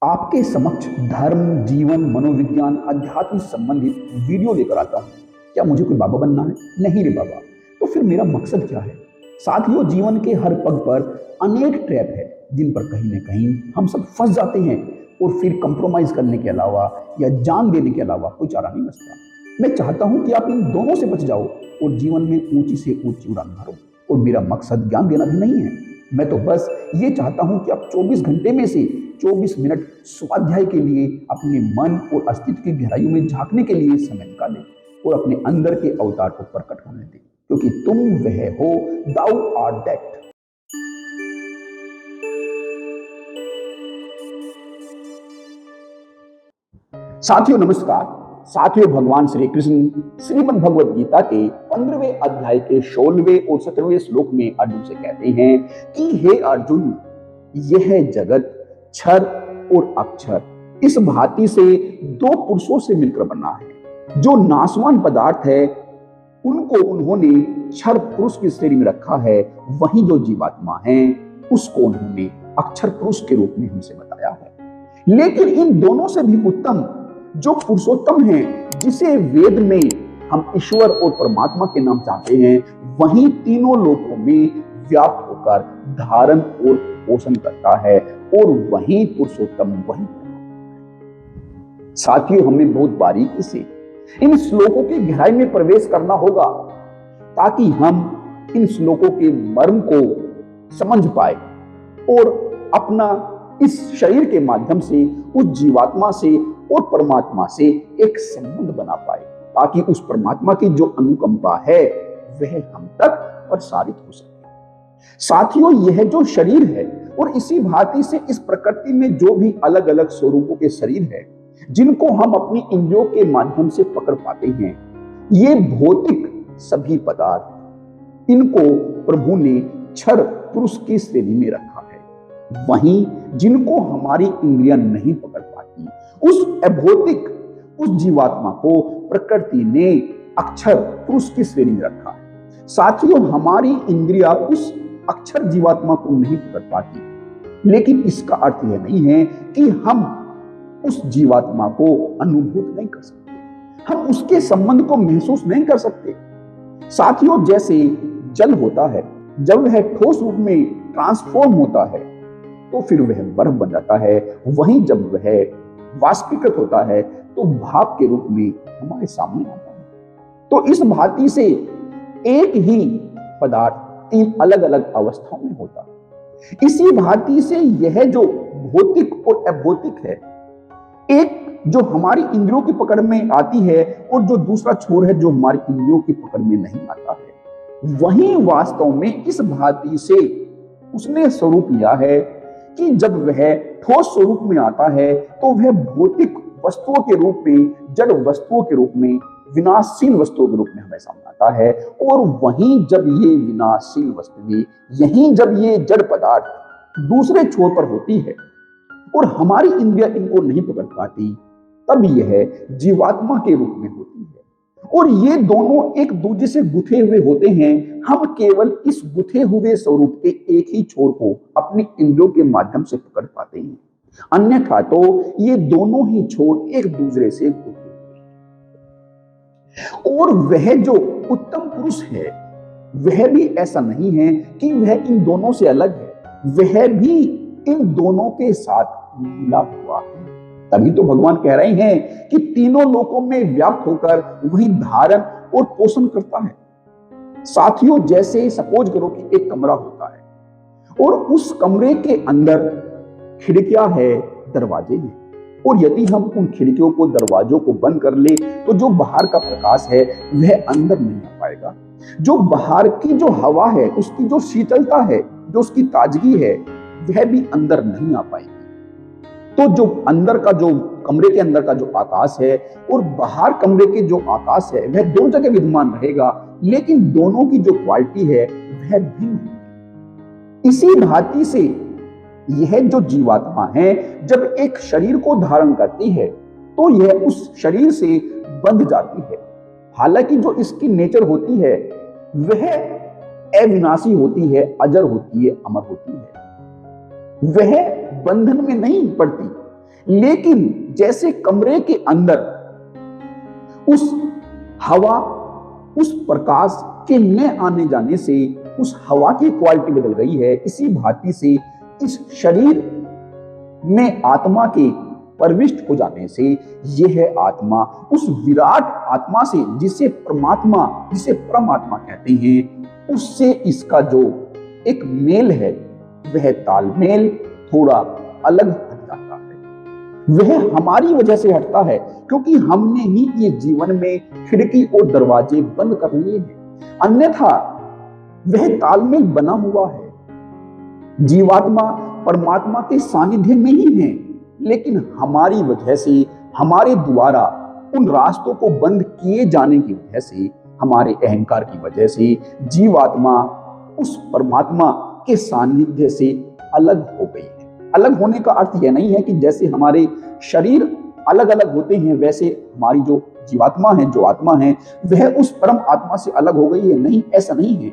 आपके समक्ष धर्म, जीवन, मनोविज्ञान, अध्यात्म से संबंधित वीडियो लेकर आता हूँ। क्या मुझे कोई बाबा बनना है? नहीं रे बाबा। तो फिर मेरा मकसद क्या है? साथियों, जीवन के हर पग पर अनेक ट्रैप है, जिन पर कहीं न कहीं हम सब फँस जाते हैं और फिर कंप्रोमाइज़ करने के अलावा या जान देने के अलावा कोई चारा नहीं बचता। मैं चाहता हूँ कि आप इन दोनों से बच जाओ और जीवन में ऊँची से ऊँची उड़ान भरो। और मेरा मकसद ज्ञान देना भी नहीं है। मैं तो बस ये चाहता हूँ कि आप 24 घंटे में से 24 मिनट स्वाध्याय के लिए अपने मन और अस्तित्व की गहराइयों में झांकने के लिए समय निकालें और अपने अंदर के अवतार को प्रकट होने दें, क्योंकि तुम वह हो, दाउ आर दैट। साथियों नमस्कार। साथियों, भगवान श्री कृष्ण श्रीमद् भगवद गीता के 15वें अध्याय के 16वें और 17वें श्लोक में अर्जुन से कहते हैं कि हे अर्जुन, यह जगत क्षर और अक्षर इस भांति से दो पुरुषों से मिलकर बना है। जो नाशवान पदार्थ है उनको उन्होंने क्षर पुरुष की श्रेणी में रखा है, वहीं जो जीवात्मा है उसको उन्होंने अक्षर पुरुष के रूप में हमसे बताया है। लेकिन इन दोनों से भी उत्तम जो पुरुषोत्तम है, जिसे वेद में हम ईश्वर और परमात्मा के नाम चाहते हैं, वही तीनों लोकों में व्याप्त होकर धारण और पोषण करता है और वही पुरुषोत्तम वही। साथियों, हमें बहुत बारीकी से इन श्लोकों की गहराई में प्रवेश करना होगा ताकि हम इन श्लोकों के मर्म को समझ पाए और अपना इस शरीर के माध्यम से उस जीवात्मा से और परमात्मा से एक संबंध बना पाए, ताकि उस परमात्मा की जो अनुकंपा है वह हम तक प्रसारित हो सके। साथियों, यह जो शरीर है और इसी भांति से इस प्रकृति में जो भी अलग अलग स्वरूपों के शरीर है, जिनको हम अपनी इंद्रियों के माध्यम से पकड़ पाते हैं, ये भौतिक सभी पदार्थ, इनको प्रभु ने क्षर पुरुष की श्रेणी में रखा है। वहीं जिनको हमारी इंद्रियां नहीं पकड़ पाती, उस अभौतिक उस जीवात्मा को प्रकृति ने अक्षर पुरुष की श्रेणी में रखा है। साथियों, हमारी इंद्रियां उस अक्षर जीवात्मा को नहीं पकड़ पाती, लेकिन इसका अर्थ यह नहीं है कि हम उस जीवात्मा को अनुभूत नहीं कर सकते, हम उसके संबंध को महसूस नहीं कर सकते। साथियों, जैसे जल होता है, जब वह ठोस रूप में ट्रांसफॉर्म होता है तो फिर वह बर्फ बन जाता है। वहीं जब वह वाष्पीकृत होता है तो भाप के रूप में हमारे सामने आता है। तो इस भांति से एक ही पदार्थ तीन अलग अलग अवस्थाओं में होता है। इसी भांति से यह जो भौतिक और अभौतिक है, एक जो हमारी इंद्रियों की पकड़ में आती है और जो दूसरा छोर है जो हमारी इंद्रियों की पकड़ में नहीं आता है, वही वास्तव में इस भांति से उसने स्वरूप लिया है कि जब वह ठोस स्वरूप में आता है तो वह भौतिक वस्तुओं के रूप में, जड़ वस्तुओं के रूप में, विनाशशील वस्तुओं के रूप में हमें सामने आता है। और वहीं जब ये विनाशशील वस्तुएं, यहीं जब ये जड़ पदार्थ दूसरे छोर पर होती है और हमारी इंद्रियां इनको नहीं पकड़ पाती, तब यह जीवात्मा के रूप में होती है। और ये दोनों एक दूसरे से गुथे हुए होते हैं। हम केवल इस गुथे हुए स्वरूप के एक ही छोर को अपनी इंद्रियों के माध्यम से पकड़ पाते हैं, अन्यथा तो ये दोनों ही छोर एक दूसरे से गुथे हुए। और वह जो उत्तम पुरुष है, वह भी ऐसा नहीं है कि वह इन दोनों से अलग है, वह भी इन दोनों के साथ मिला हुआ है। तभी तो भगवान कह रहे हैं कि तीनों लोकों में व्याप्त होकर वही धारण और पोषण करता है। साथियों, जैसे सपोज करो कि एक कमरा होता है और उस कमरे के अंदर खिड़कियां है, दरवाजे हैं, और यदि हम उन खिड़कियों को, दरवाजों को बंद कर ले तो जो बाहर का प्रकाश है वह अंदर नहीं आ पाएगा। जो बाहर की जो हवा है, उसकी जो शीतलता है, जो उसकी ताजगी है, वह भी अंदर नहीं आ पाएगी। तो जो अंदर का, जो कमरे के अंदर का जो आकाश है और बाहर कमरे के जो आकाश है, वह दोनों जगह विद्यमान रहेगा, लेकिन दोनों की जो क्वालिटी है वह भिन्न होगी। इसी भांति से यह जो जीवात्मा है, जब एक शरीर को धारण करती है तो यह उस शरीर से बंध जाती है। हालांकि जो इसकी नेचर होती है वह अविनाशी होती है, अजर होती है, अमर होती है, वह बंधन में नहीं पड़ती, लेकिन जैसे कमरे के अंदर उस हवा, उस प्रकाश के न आने जाने से उस हवा की क्वालिटी बदल गई है, इसी भांति से इस शरीर में आत्मा के प्रविष्ट हो जाने से यह आत्मा उस विराट आत्मा से, जिसे परमात्मा कहते हैं, उससे इसका जो एक मेल है, वह तालमेल थोड़ा अलग हट जाता है। वह हमारी वजह से हटता है क्योंकि हमने ही ये जीवन में खिड़की और दरवाजे बंद कर लिए हैं, अन्यथा वह तालमेल बना हुआ है। जीवात्मा परमात्मा के सानिध्य में ही है, लेकिन हमारी वजह से, हमारे द्वारा उन रास्तों को बंद किए जाने की वजह से, हमारे अहंकार की वजह से जीवात्मा उस परमात्मा के सानिध्य से अलग हो गई है। अलग होने का अर्थ यह नहीं है कि जैसे हमारे शरीर अलग अलग होते हैं वैसे हमारी जो जीवात्मा है, जो आत्मा है, वह उस परम आत्मा से अलग हो गई है। नहीं, ऐसा नहीं है।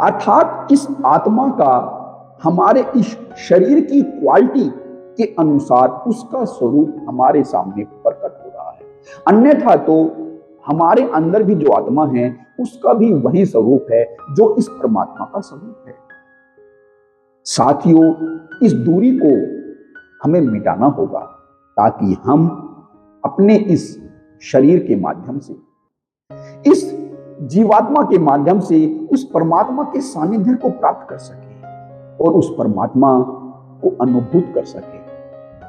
अर्थात इस आत्मा का हमारे इस शरीर की क्वालिटी के अनुसार उसका स्वरूप हमारे सामने प्रकट हो रहा है, अन्यथा तो हमारे अंदर भी जो आत्मा है उसका भी वही स्वरूप है जो इस परमात्मा का स्वरूप है। साथियों, इस दूरी को हमें मिटाना होगा ताकि हम अपने इस शरीर के माध्यम से, इस जीवात्मा के माध्यम से उस परमात्मा के सानिध्य को प्राप्त कर सके और उस परमात्मा को अनुभूत कर सके।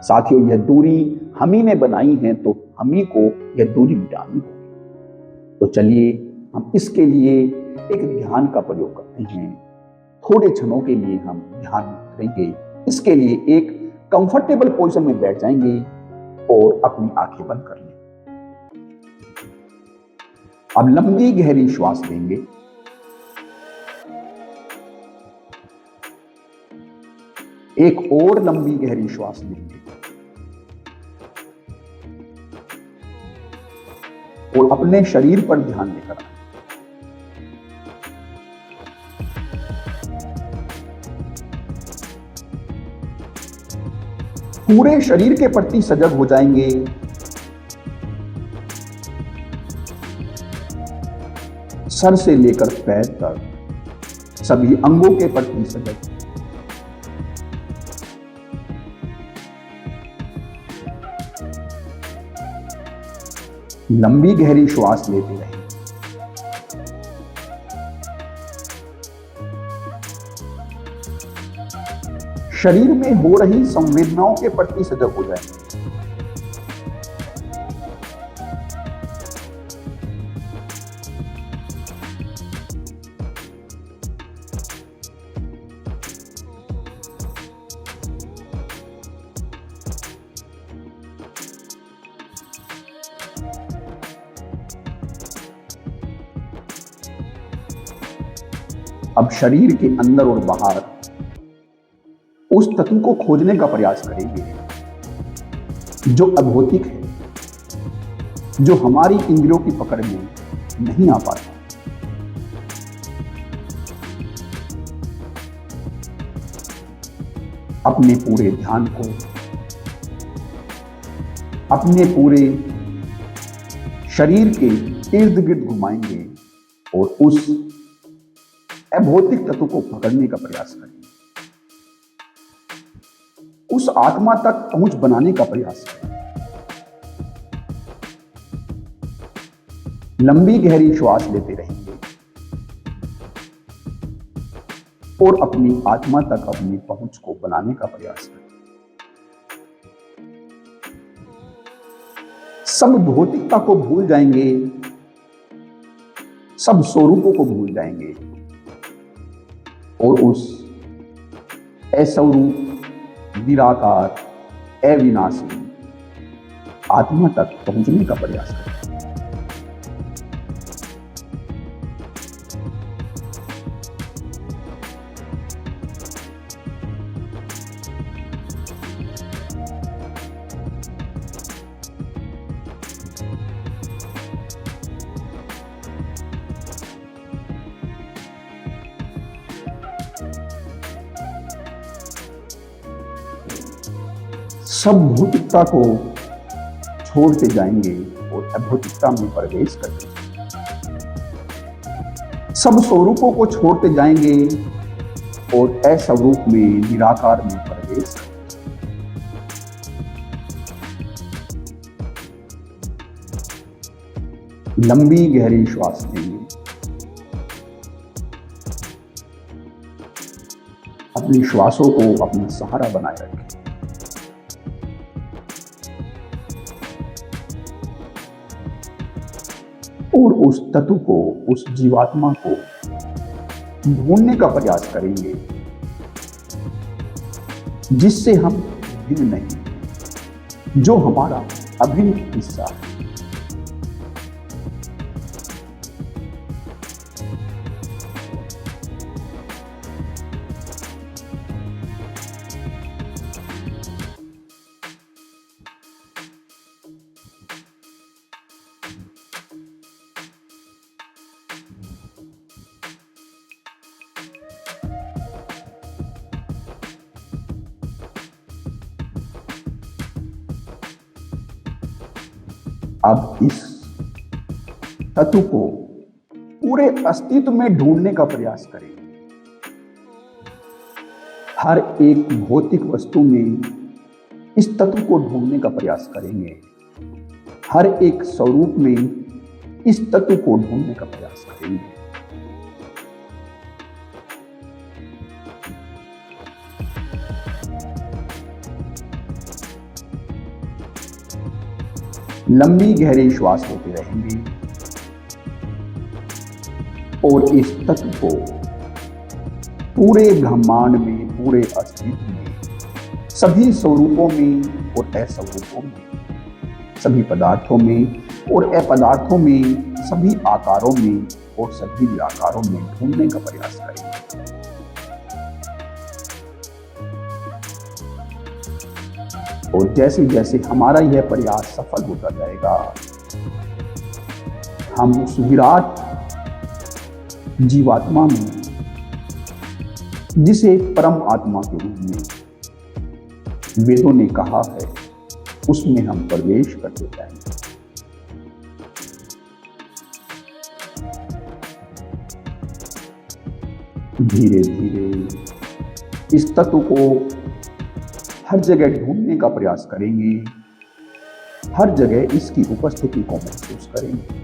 साथियों, यह दूरी हम ही ने बनाई है तो हम ही को यह दूरी मिटानी होगी। तो चलिए हम इसके लिए एक ध्यान का प्रयोग करते हैं। थोड़े क्षणों के लिए हम ध्यान करेंगे। इसके लिए एक कंफर्टेबल पोजीशन में बैठ जाएंगे और अपनी आंखें बंद कर लें। अब लंबी गहरी श्वास लेंगे। एक और लंबी गहरी श्वास लेंगे और अपने शरीर पर ध्यान लेकर आए। पूरे शरीर के प्रति सजग हो जाएंगे। सर से लेकर पैर तक सभी अंगों के प्रति सजग। लंबी गहरी श्वास लेते रहें। शरीर में हो रही संवेदनाओं के प्रति सजग हो जाएं। अब शरीर के अंदर और बाहर उस तत्व को खोजने का प्रयास करेंगे जो अभौतिक है, जो हमारी इंद्रियों की पकड़ में नहीं आ पाता। अपने पूरे ध्यान को अपने पूरे शरीर के इर्द गिर्द घुमाएंगे और उस अभौतिक तत्व को पकड़ने का प्रयास करेंगे, उस आत्मा तक पहुंच बनाने का प्रयास करें। लंबी गहरी श्वास लेते रहेंगे और अपनी आत्मा तक अपनी पहुंच को बनाने का प्रयास करें। सब भौतिकता को भूल जाएंगे, सब स्वरूपों को भूल जाएंगे और उस अस्वरूप, निराकार, अविनाशी आत्मा तक पहुंचने का प्रयास करें। सब भौतिकता को छोड़ते जाएंगे और अभौतिकता में प्रवेश करते जाएंगे। सब स्वरूपों को छोड़ते जाएंगे और असवरूप में, निराकार में प्रवेश करते जाएंगे। लंबी गहरी श्वास लेंगे। अपनी श्वासों को अपना सहारा बनाए रखें। और उस तत्व को, उस जीवात्मा को ढूंढने का प्रयास करेंगे जिससे हम भिन्न नहीं, जो हमारा अभिन्न हिस्सा है। अब इस तत्व को पूरे अस्तित्व में ढूंढने का प्रयास करें। हर एक भौतिक वस्तु में इस तत्व को ढूंढने का प्रयास करेंगे। हर एक स्वरूप में इस तत्व को ढूंढने का प्रयास करेंगे। लंबी गहरी श्वास लेते रहेंगे और इस तत्व को पूरे ब्रह्मांड में, पूरे अस्तित्व में, सभी स्वरूपों में और असवरूपों में, सभी पदार्थों में और अपदार्थों में, सभी आकारों में और सभी निराकारों में ढूंढने का प्रयास करेंगे। और जैसे जैसे हमारा यह प्रयास सफल होता जाएगा, हम उस विराट जीवात्मा में, जिसे परम आत्मा के रूप में वेदों ने कहा है, उसमें हम प्रवेश करते जाएंगे। धीरे धीरे इस तत्व को हर जगह ढूंढने का प्रयास करेंगे। हर जगह इसकी उपस्थिति को महसूस करेंगे।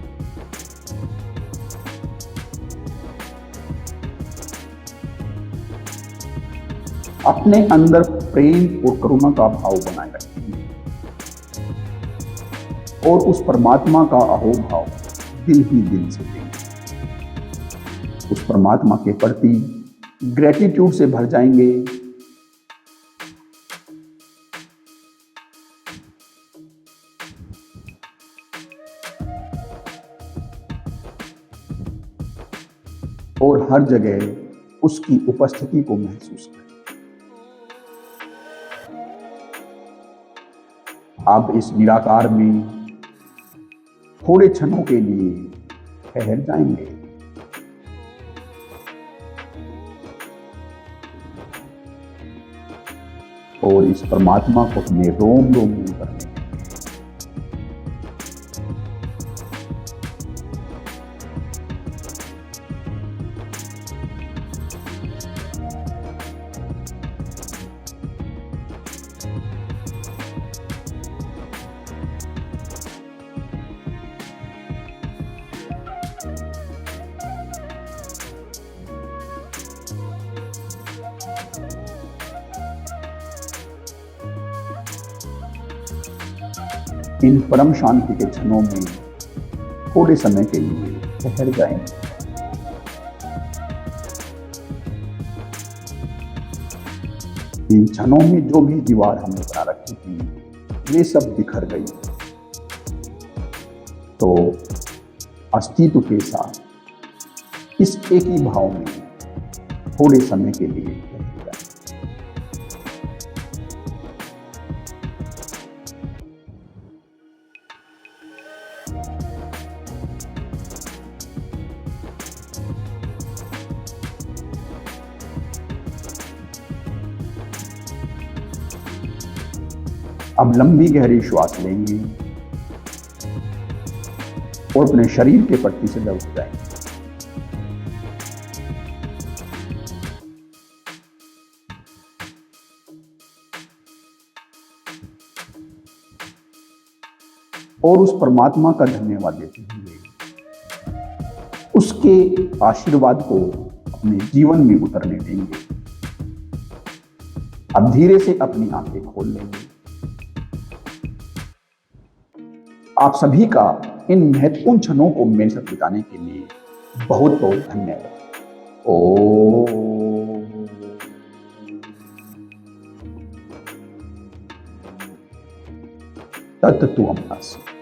अपने अंदर प्रेम और करुणा का भाव बनाए रखेंगे और उस परमात्मा का अहोभाव दिल ही दिल से देंगे। उस परमात्मा के प्रति ग्रेटिट्यूड से भर जाएंगे। और हर जगह उसकी उपस्थिति को महसूस करें। आप इस निराकार में थोड़े क्षणों के लिए ठहर जाएंगे। और इस परमात्मा को अपने रोम रोम में करने इन परम शांति के क्षणों में थोड़े समय के लिए ठहर जाएंगे। इन क्षणों में जो भी दीवार हमने बना रखी थी, वे सब बिखर गई। तो अस्तित्व के साथ इस एक ही भाव में थोड़े समय के लिए अब लंबी गहरी श्वास लेंगे और अपने शरीर के पट्टी से उठ जाएंगे। और उस परमात्मा का धन्यवाद देते हुए उसके आशीर्वाद को अपने जीवन में उतरने देंगे। अब धीरे से अपनी आंखें खोल लेंगे। आप सभी का इन महत्वपूर्ण क्षणों को मेरे साथ बिताने के लिए बहुत बहुत धन्यवाद। ओ तत्तु अमृतस्य।